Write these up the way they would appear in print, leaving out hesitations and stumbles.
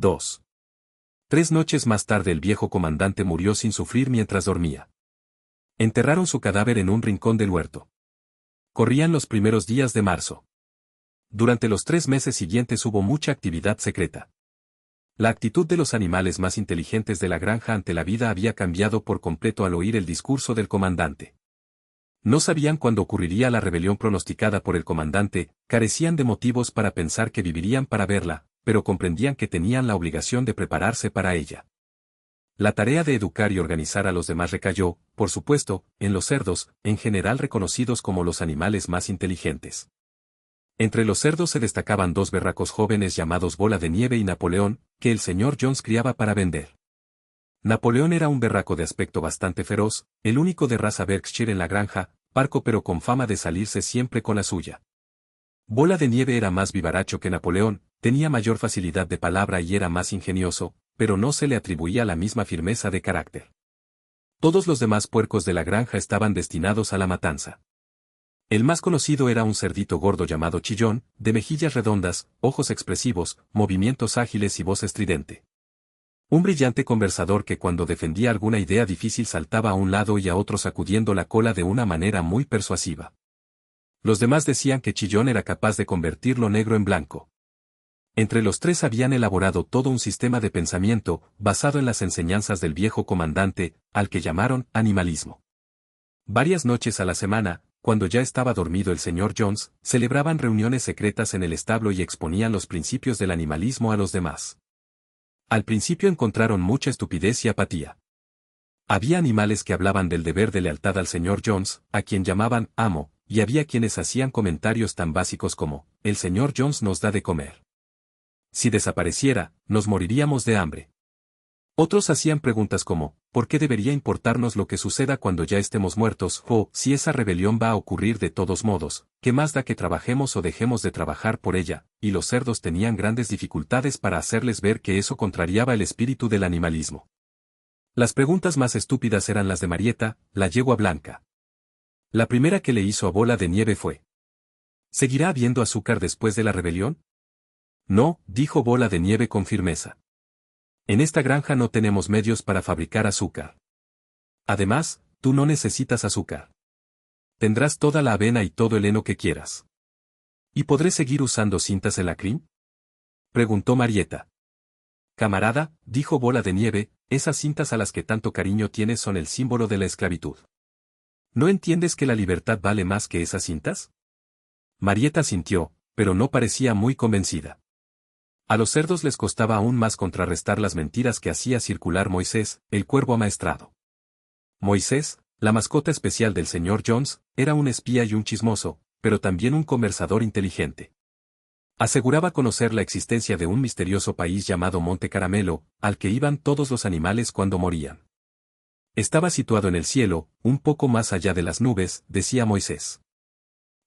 2. 3 noches más tarde el viejo comandante murió sin sufrir mientras dormía. Enterraron su cadáver en un rincón del huerto. Corrían los primeros días de marzo. Durante los 3 meses siguientes hubo mucha actividad secreta. La actitud de los animales más inteligentes de la granja ante la vida había cambiado por completo al oír el discurso del comandante. No sabían cuándo ocurriría la rebelión pronosticada por el comandante, carecían de motivos para pensar que vivirían para verla, pero comprendían que tenían la obligación de prepararse para ella. La tarea de educar y organizar a los demás recayó, por supuesto, en los cerdos, en general reconocidos como los animales más inteligentes. Entre los cerdos se destacaban 2 berracos jóvenes llamados Bola de Nieve y Napoleón, que el señor Jones criaba para vender. Napoleón era un berraco de aspecto bastante feroz, el único de raza Berkshire en la granja, parco pero con fama de salirse siempre con la suya. Bola de Nieve era más vivaracho que Napoleón, tenía mayor facilidad de palabra y era más ingenioso, pero no se le atribuía la misma firmeza de carácter. Todos los demás puercos de la granja estaban destinados a la matanza. El más conocido era un cerdito gordo llamado Chillón, de mejillas redondas, ojos expresivos, movimientos ágiles y voz estridente. Un brillante conversador que cuando defendía alguna idea difícil saltaba a un lado y a otro sacudiendo la cola de una manera muy persuasiva. Los demás decían que Chillón era capaz de convertir lo negro en blanco. Entre los 3 habían elaborado todo un sistema de pensamiento, basado en las enseñanzas del viejo comandante, al que llamaron animalismo. Varias noches a la semana, cuando ya estaba dormido el señor Jones, celebraban reuniones secretas en el establo y exponían los principios del animalismo a los demás. Al principio encontraron mucha estupidez y apatía. Había animales que hablaban del deber de lealtad al señor Jones, a quien llamaban amo, y había quienes hacían comentarios tan básicos como, el señor Jones nos da de comer. Si desapareciera, nos moriríamos de hambre. Otros hacían preguntas como, ¿por qué debería importarnos lo que suceda cuando ya estemos muertos? O, si esa rebelión va a ocurrir de todos modos, ¿qué más da que trabajemos o dejemos de trabajar por ella? Y los cerdos tenían grandes dificultades para hacerles ver que eso contrariaba el espíritu del animalismo. Las preguntas más estúpidas eran las de Marieta, la yegua blanca. La primera que le hizo a Bola de Nieve fue: ¿seguirá habiendo azúcar después de la rebelión? No, dijo Bola de Nieve con firmeza. En esta granja no tenemos medios para fabricar azúcar. Además, tú no necesitas azúcar. Tendrás toda la avena y todo el heno que quieras. ¿Y podré seguir usando cintas Elacrim? Preguntó Marieta. Camarada, dijo Bola de Nieve, esas cintas a las que tanto cariño tienes son el símbolo de la esclavitud. ¿No entiendes que la libertad vale más que esas cintas? Marieta sintió, pero no parecía muy convencida. A los cerdos les costaba aún más contrarrestar las mentiras que hacía circular Moisés, el cuervo amaestrado. Moisés, la mascota especial del señor Jones, era un espía y un chismoso, pero también un conversador inteligente. Aseguraba conocer la existencia de un misterioso país llamado Monte Caramelo, al que iban todos los animales cuando morían. Estaba situado en el cielo, un poco más allá de las nubes, decía Moisés.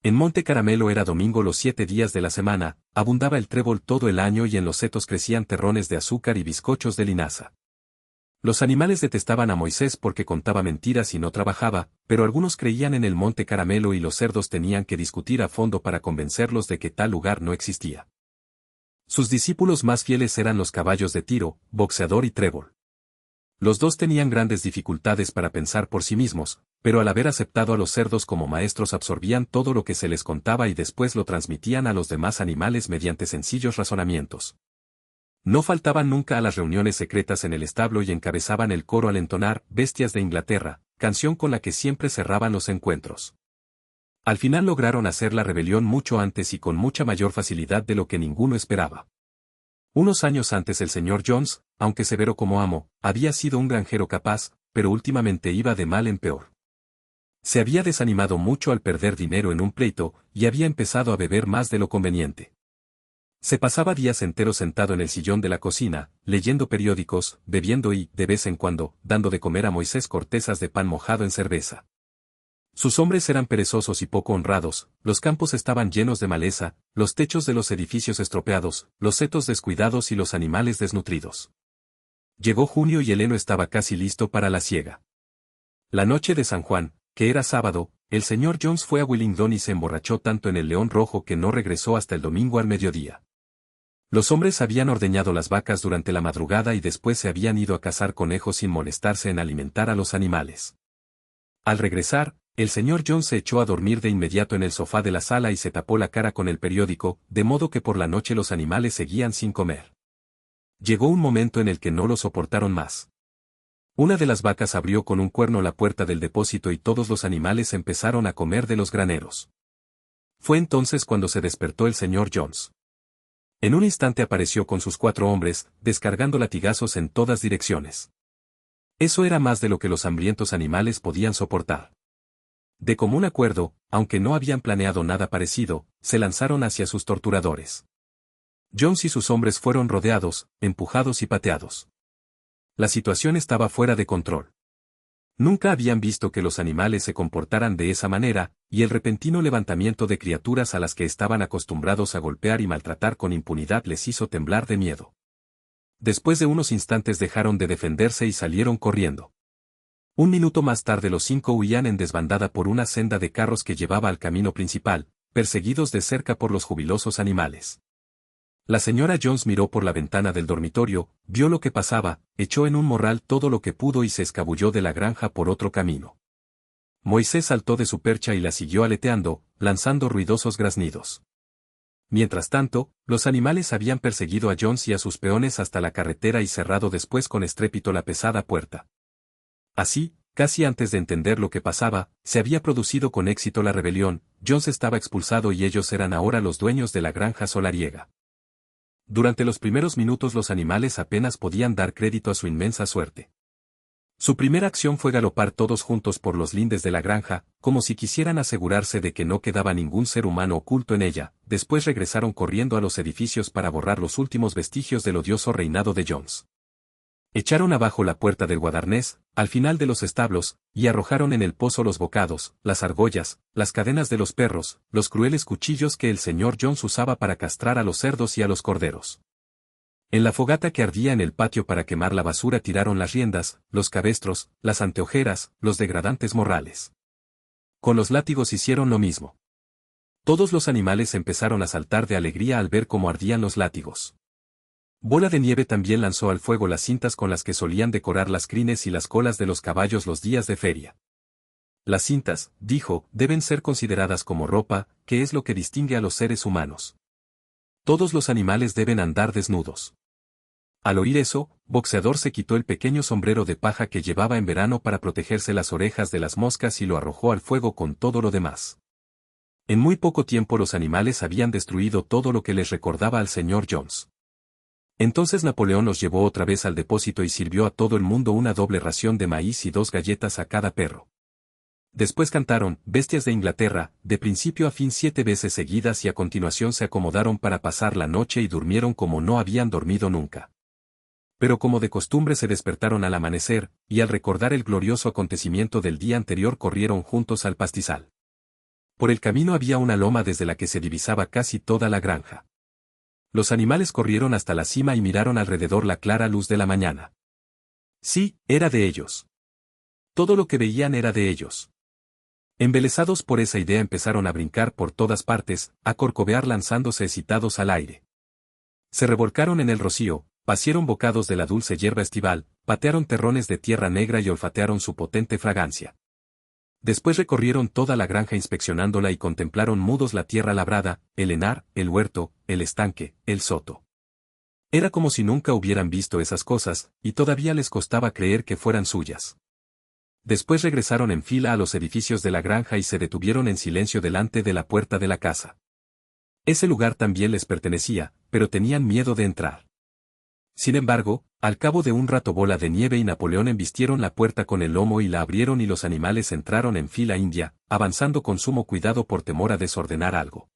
En Monte Caramelo era domingo los 7 días de la semana, abundaba el trébol todo el año y en los setos crecían terrones de azúcar y bizcochos de linaza. Los animales detestaban a Moisés porque contaba mentiras y no trabajaba, pero algunos creían en el Monte Caramelo y los cerdos tenían que discutir a fondo para convencerlos de que tal lugar no existía. Sus discípulos más fieles eran los caballos de tiro, boxeador y trébol. Los dos tenían grandes dificultades para pensar por sí mismos, pero al haber aceptado a los cerdos como maestros absorbían todo lo que se les contaba y después lo transmitían a los demás animales mediante sencillos razonamientos. No faltaban nunca a las reuniones secretas en el establo y encabezaban el coro al entonar Bestias de Inglaterra, canción con la que siempre cerraban los encuentros. Al final lograron hacer la rebelión mucho antes y con mucha mayor facilidad de lo que ninguno esperaba. Unos años antes el señor Jones, aunque severo como amo, había sido un granjero capaz, pero últimamente iba de mal en peor. Se había desanimado mucho al perder dinero en un pleito, y había empezado a beber más de lo conveniente. Se pasaba días enteros sentado en el sillón de la cocina, leyendo periódicos, bebiendo y, de vez en cuando, dando de comer a Moisés cortezas de pan mojado en cerveza. Sus hombres eran perezosos y poco honrados, los campos estaban llenos de maleza, los techos de los edificios estropeados, los setos descuidados y los animales desnutridos. Llegó junio y el heno estaba casi listo para la siega. La noche de San Juan, que era sábado, el señor Jones fue a Willingdon y se emborrachó tanto en el León Rojo que no regresó hasta el domingo al mediodía. Los hombres habían ordeñado las vacas durante la madrugada y después se habían ido a cazar conejos sin molestarse en alimentar a los animales. Al regresar, el señor Jones se echó a dormir de inmediato en el sofá de la sala y se tapó la cara con el periódico, de modo que por la noche los animales seguían sin comer. Llegó un momento en el que no lo soportaron más. Una de las vacas abrió con un cuerno la puerta del depósito y todos los animales empezaron a comer de los graneros. Fue entonces cuando se despertó el señor Jones. En un instante apareció con sus 4 hombres, descargando latigazos en todas direcciones. Eso era más de lo que los hambrientos animales podían soportar. De común acuerdo, aunque no habían planeado nada parecido, se lanzaron hacia sus torturadores. Jones y sus hombres fueron rodeados, empujados y pateados. La situación estaba fuera de control. Nunca habían visto que los animales se comportaran de esa manera, y el repentino levantamiento de criaturas a las que estaban acostumbrados a golpear y maltratar con impunidad les hizo temblar de miedo. Después de unos instantes dejaron de defenderse y salieron corriendo. Un minuto más tarde los 5 huían en desbandada por una senda de carros que llevaba al camino principal, perseguidos de cerca por los jubilosos animales. La señora Jones miró por la ventana del dormitorio, vio lo que pasaba, echó en un morral todo lo que pudo y se escabulló de la granja por otro camino. Moisés saltó de su percha y la siguió aleteando, lanzando ruidosos graznidos. Mientras tanto, los animales habían perseguido a Jones y a sus peones hasta la carretera y cerrado después con estrépito la pesada puerta. Así, casi antes de entender lo que pasaba, se había producido con éxito la rebelión, Jones estaba expulsado y ellos eran ahora los dueños de la granja solariega. Durante los primeros minutos los animales apenas podían dar crédito a su inmensa suerte. Su primera acción fue galopar todos juntos por los lindes de la granja, como si quisieran asegurarse de que no quedaba ningún ser humano oculto en ella. Después regresaron corriendo a los edificios para borrar los últimos vestigios del odioso reinado de Jones. Echaron abajo la puerta del guadarnés, al final de los establos, y arrojaron en el pozo los bocados, las argollas, las cadenas de los perros, los crueles cuchillos que el señor Jones usaba para castrar a los cerdos y a los corderos. En la fogata que ardía en el patio para quemar la basura tiraron las riendas, los cabestros, las anteojeras, los degradantes morrales. Con los látigos hicieron lo mismo. Todos los animales empezaron a saltar de alegría al ver cómo ardían los látigos. Bola de Nieve también lanzó al fuego las cintas con las que solían decorar las crines y las colas de los caballos los días de feria. Las cintas, dijo, deben ser consideradas como ropa, que es lo que distingue a los seres humanos. Todos los animales deben andar desnudos. Al oír eso, Boxeador se quitó el pequeño sombrero de paja que llevaba en verano para protegerse las orejas de las moscas y lo arrojó al fuego con todo lo demás. En muy poco tiempo los animales habían destruido todo lo que les recordaba al señor Jones. Entonces Napoleón los llevó otra vez al depósito y sirvió a todo el mundo una doble ración de maíz y 2 galletas a cada perro. Después cantaron, Bestias de Inglaterra, de principio a fin 7 veces seguidas y a continuación se acomodaron para pasar la noche y durmieron como no habían dormido nunca. Pero como de costumbre se despertaron al amanecer, y al recordar el glorioso acontecimiento del día anterior corrieron juntos al pastizal. Por el camino había una loma desde la que se divisaba casi toda la granja. Los animales corrieron hasta la cima y miraron alrededor la clara luz de la mañana. Sí, era de ellos. Todo lo que veían era de ellos. Embelesados por esa idea empezaron a brincar por todas partes, a corcovear lanzándose excitados al aire. Se revolcaron en el rocío, pasieron bocados de la dulce hierba estival, patearon terrones de tierra negra y olfatearon su potente fragancia. Después recorrieron toda la granja inspeccionándola y contemplaron mudos la tierra labrada, el henar, el huerto, el estanque, el soto. Era como si nunca hubieran visto esas cosas, y todavía les costaba creer que fueran suyas. Después regresaron en fila a los edificios de la granja y se detuvieron en silencio delante de la puerta de la casa. Ese lugar también les pertenecía, pero tenían miedo de entrar. Sin embargo, al cabo de un rato Bola de Nieve y Napoleón embistieron la puerta con el lomo y la abrieron y los animales entraron en fila india, avanzando con sumo cuidado por temor a desordenar algo.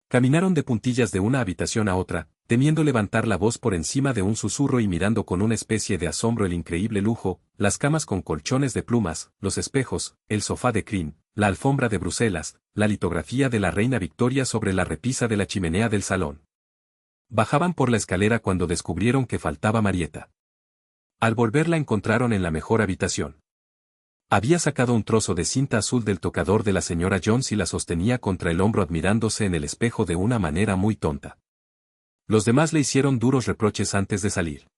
Caminaron de puntillas de una habitación a otra, temiendo levantar la voz por encima de un susurro y mirando con una especie de asombro el increíble lujo, las camas con colchones de plumas, los espejos, el sofá de crin, la alfombra de Bruselas, la litografía de la reina Victoria sobre la repisa de la chimenea del salón. Bajaban por la escalera cuando descubrieron que faltaba Marieta. Al volver la encontraron en la mejor habitación. Había sacado un trozo de cinta azul del tocador de la señora Jones y la sostenía contra el hombro admirándose en el espejo de una manera muy tonta. Los demás le hicieron duros reproches antes de salir.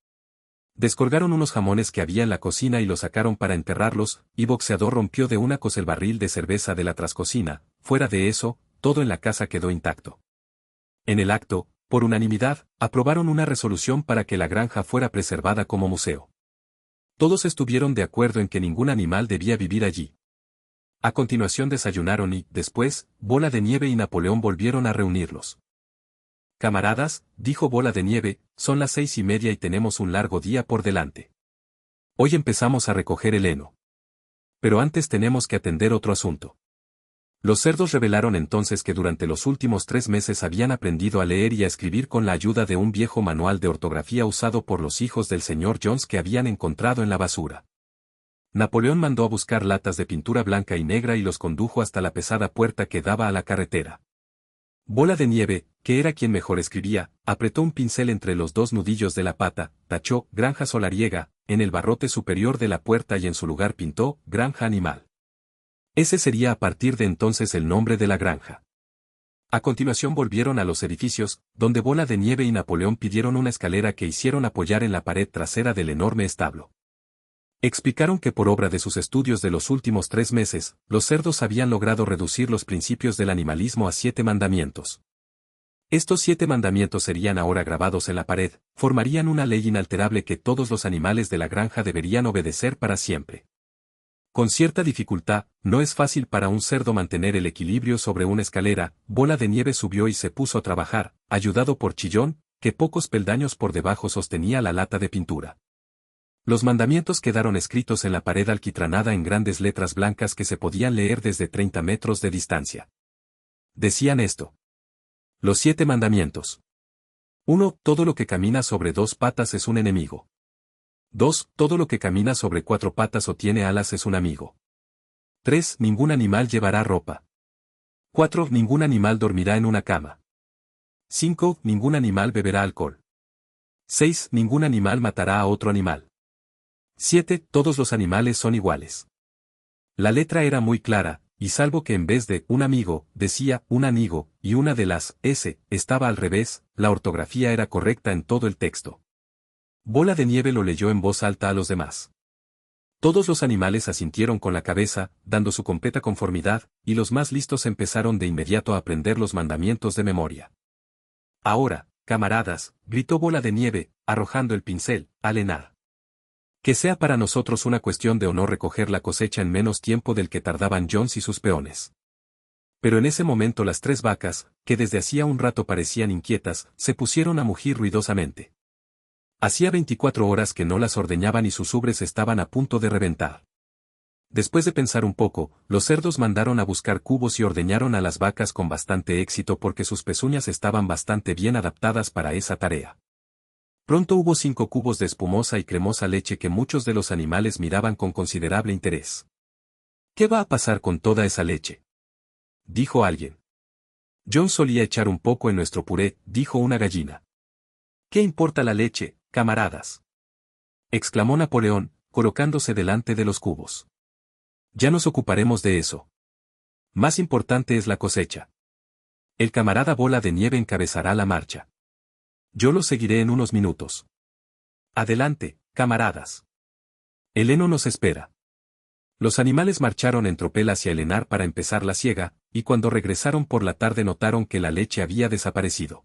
Descolgaron unos jamones que había en la cocina y los sacaron para enterrarlos, y Boxeador rompió de una coz el barril de cerveza de la trascocina. Fuera de eso, todo en la casa quedó intacto. En el acto, por unanimidad, aprobaron una resolución para que la granja fuera preservada como museo. Todos estuvieron de acuerdo en que ningún animal debía vivir allí. A continuación desayunaron y, después, Bola de Nieve y Napoleón volvieron a reunirlos. Camaradas, dijo Bola de Nieve, son las 6:30 y tenemos un largo día por delante. Hoy empezamos a recoger el heno. Pero antes tenemos que atender otro asunto. Los cerdos revelaron entonces que durante los últimos 3 meses habían aprendido a leer y a escribir con la ayuda de un viejo manual de ortografía usado por los hijos del señor Jones que habían encontrado en la basura. Napoleón mandó a buscar latas de pintura blanca y negra y los condujo hasta la pesada puerta que daba a la carretera. Bola de Nieve, que era quien mejor escribía, apretó un pincel entre los dos nudillos de la pata, tachó Granja Solariega en el barrote superior de la puerta y en su lugar pintó Granja Animal. Ese sería a partir de entonces el nombre de la granja. A continuación volvieron a los edificios, donde Bola de Nieve y Napoleón pidieron una escalera que hicieron apoyar en la pared trasera del enorme establo. Explicaron que por obra de sus estudios de los últimos 3 meses, los cerdos habían logrado reducir los principios del animalismo a 7 mandamientos. Estos 7 mandamientos serían ahora grabados en la pared, formarían una ley inalterable que todos los animales de la granja deberían obedecer para siempre. Con cierta dificultad, no es fácil para un cerdo mantener el equilibrio sobre una escalera. Bola de Nieve subió y se puso a trabajar, ayudado por Chillón, que pocos peldaños por debajo sostenía la lata de pintura. Los mandamientos quedaron escritos en la pared alquitranada en grandes letras blancas que se podían leer desde 30 metros de distancia. Decían esto. Los 7 mandamientos. 1. Todo lo que camina sobre 2 patas es un enemigo. 2. Todo lo que camina sobre 4 patas o tiene alas es un amigo. 3. Ningún animal llevará ropa. 4. Ningún animal dormirá en una cama. 5. Ningún animal beberá alcohol. 6. Ningún animal matará a otro animal. 7. Todos los animales son iguales. La letra era muy clara, y salvo que en vez de un amigo, decía un anigo, y una de las S estaba al revés, la ortografía era correcta en todo el texto. Bola de Nieve lo leyó en voz alta a los demás. Todos los animales asintieron con la cabeza, dando su completa conformidad, y los más listos empezaron de inmediato a aprender los mandamientos de memoria. Ahora, camaradas, gritó Bola de Nieve, arrojando el pincel, al henar. Que sea para nosotros una cuestión de honor recoger la cosecha en menos tiempo del que tardaban Jones y sus peones. Pero en ese momento las 3 vacas, que desde hacía un rato parecían inquietas, se pusieron a mugir ruidosamente. Hacía 24 horas que no las ordeñaban y sus ubres estaban a punto de reventar. Después de pensar un poco, los cerdos mandaron a buscar cubos y ordeñaron a las vacas con bastante éxito porque sus pezuñas estaban bastante bien adaptadas para esa tarea. Pronto hubo 5 cubos de espumosa y cremosa leche que muchos de los animales miraban con considerable interés. ¿Qué va a pasar con toda esa leche?, dijo alguien. John solía echar un poco en nuestro puré, dijo una gallina. ¿Qué importa la leche, camaradas?, exclamó Napoleón, colocándose delante de los cubos. Ya nos ocuparemos de eso. Más importante es la cosecha. El camarada Bola de Nieve encabezará la marcha. Yo lo seguiré en unos minutos. Adelante, camaradas. El heno nos espera. Los animales marcharon en tropel hacia el henar para empezar la siega, y cuando regresaron por la tarde notaron que la leche había desaparecido.